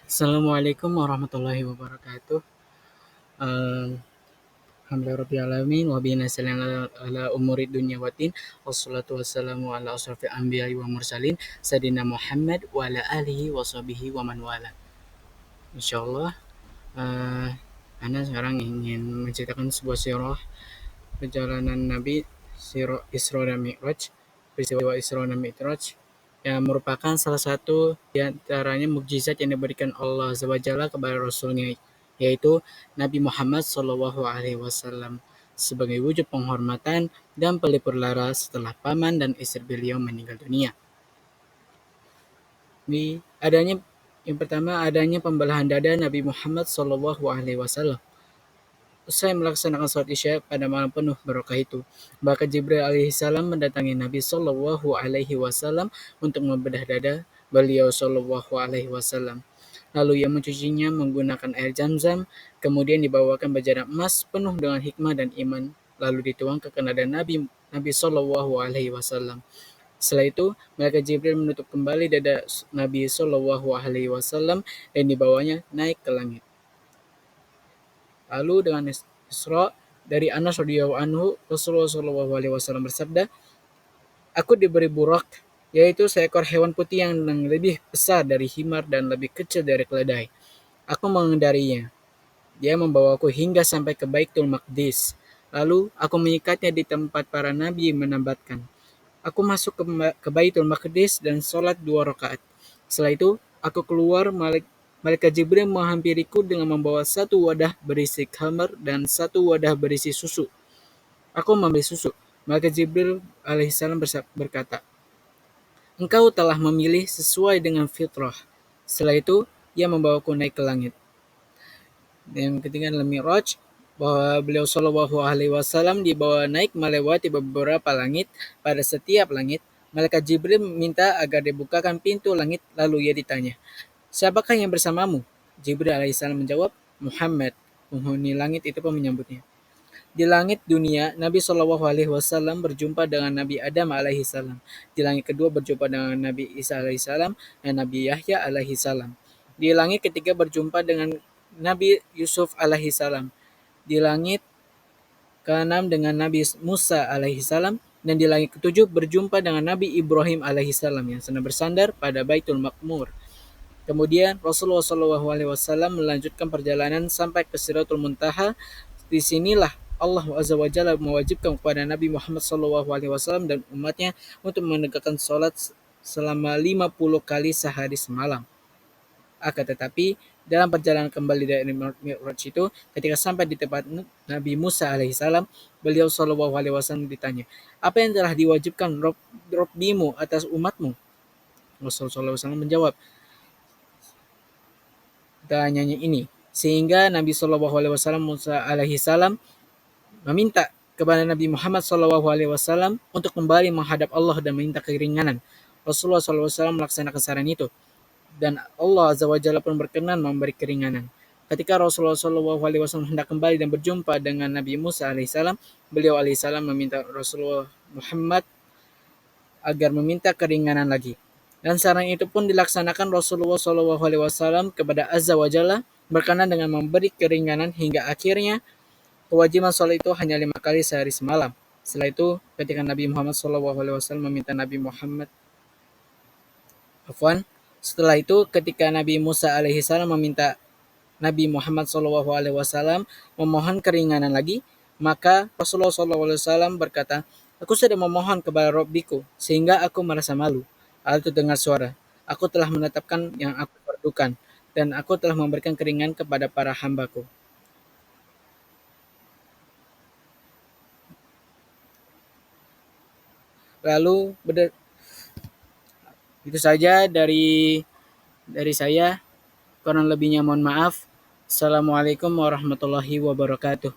Assalamualaikum warahmatullahi wabarakatuh. Eee, Alhamdulillahirabbil alamin wa bihi nasta'in ala umuri dunya waddin. Wassalatu wassalamu ala asrofil anbiya'i wa mursalin sayyidina Muhammad wa ala alihi wa sahbihi wa man wala. Insyaallah, eee, ana sekarang ingin menceritakan sebuah sirah perjalanan Nabi, sirah Isra dan Mi'raj, peristiwa Isra dan Mi'raj yang merupakan salah satu di antaranya mukjizat yang diberikan Allah Azza wa Jalla kepada Rasulnya, yaitu Nabi Muhammad Shallallahu Alaihi Wasallam sebagai wujud penghormatan dan pelipur lara setelah paman dan istri beliau meninggal dunia. Yang pertama adanya pembelahan dada Nabi Muhammad Shallallahu Alaihi Wasallam. Usai melaksanakan sholat isya pada malam penuh barokah itu, maka Jibril alaihissalam mendatangi Nabi Shallallahu alaihi wasallam untuk membedah dada beliau Shallallahu alaihi wasallam. Lalu ia mencucinya menggunakan air Zam-Zam, kemudian dibawakan bejana emas penuh dengan hikmah dan iman, lalu dituangkan ke dada Nabi Shallallahu alaihi wasallam. Setelah itu, malaikat Jibril menutup kembali dada Nabi Shallallahu alaihi wasallam dan dibawanya naik ke langit. Lalu dengan Isra dari Anas radhiyallahu anhu, Rasulullah shallallahu alaihi wasallam bersabda, "Aku diberi burak, yaitu seekor hewan putih yang lebih besar dari himar dan lebih kecil dari keledai. Aku mengendarinya. Dia membawaku hingga sampai ke Baitul Maqdis. Lalu aku mengikatnya di tempat para nabi menambatkan. Aku masuk ke Baitul Maqdis dan sholat 2 rakaat. Setelah itu, aku keluar, Malaikat Jibril menghampiriku dengan membawa satu wadah berisi khamar dan satu wadah berisi susu. Aku membeli susu. Malaikat Jibril alaihissalam berkata, "Engkau telah memilih sesuai dengan fitrah." Setelah itu, ia membawaku naik ke langit. Yang ketiga adalah Mi'raj, bahwa beliau Shallallahu Alaihi Wasallam dibawa naik melewati beberapa langit. Pada setiap langit, malaikat Jibril minta agar dibukakan pintu langit, lalu ia ditanya, "Siapakah yang bersamamu?" Jibril alaihissalam menjawab, "Muhammad." Penghuni langit itu pun menyambutnya. Di langit dunia, Nabi Shallallahu Alaihi Wasallam berjumpa dengan Nabi Adam alaihissalam. Di langit kedua berjumpa dengan Nabi Isa alaihissalam dan Nabi Yahya alaihissalam. Di langit ketiga berjumpa dengan Nabi Yusuf alaihissalam. Di langit keenam dengan Nabi Musa alaihissalam, dan di langit ketujuh berjumpa dengan Nabi Ibrahim alaihissalam yang sedang bersandar pada Baitul Maqmur. Kemudian Rasulullah Shallallahu Alaihi Wasallam melanjutkan perjalanan sampai ke Sidratul Muntaha. Di sinilah Allah Azza wa Jalla mewajibkan kepada Nabi Muhammad Shallallahu Alaihi Wasallam dan umatnya untuk menegakkan sholat selama 50 kali sehari semalam. Akan tetapi dalam perjalanan kembali dari Mi'raj itu, ketika sampai di tempat Nabi Musa alaihissalam, beliau Shallallahu alaihi wasallam ditanya, "Apa yang telah diwajibkan Rabbimu atas umatmu?" Rasulullah Shallallahu alaihi wasallam menjawab, tanyanya ini, sehingga Nabi Shallallahu alaihi wasallam Musa alaihissalam meminta kepada Nabi Muhammad Shallallahu alaihi wasallam untuk kembali menghadap Allah dan meminta keringanan. Rasulullah Shallallahu alaihi wasallam melaksanakan saran itu, dan Allah Azza wa Jalla pun berkenan memberi keringanan. Ketika Rasulullah Shallallahu Alaihi Wasallam hendak kembali dan berjumpa dengan Nabi Musa alaihissalam, beliau alaihissalam meminta Rasulullah Muhammad agar meminta keringanan lagi. Dan saran itu pun dilaksanakan Rasulullah Shallallahu Alaihi Wasallam kepada Azza wa Jalla, berkenan dengan memberi keringanan hingga akhirnya kewajiban sholat itu hanya 5 kali sehari semalam. Setelah itu, ketika Nabi Muhammad Shallallahu Alaihi Wasallam meminta setelah itu, ketika Nabi Musa alaihissalam meminta Nabi Muhammad SAW memohon keringanan lagi, maka Rasulullah SAW berkata, "Aku sudah memohon kepada Robbiku, sehingga aku merasa malu." Lalu terdengar suara, "Aku telah menetapkan yang aku perlukan, dan aku telah memberikan keringanan kepada para hambaku." Lalu itu saja dari saya. Kurang lebihnya mohon maaf. Assalamualaikum warahmatullahi wabarakatuh.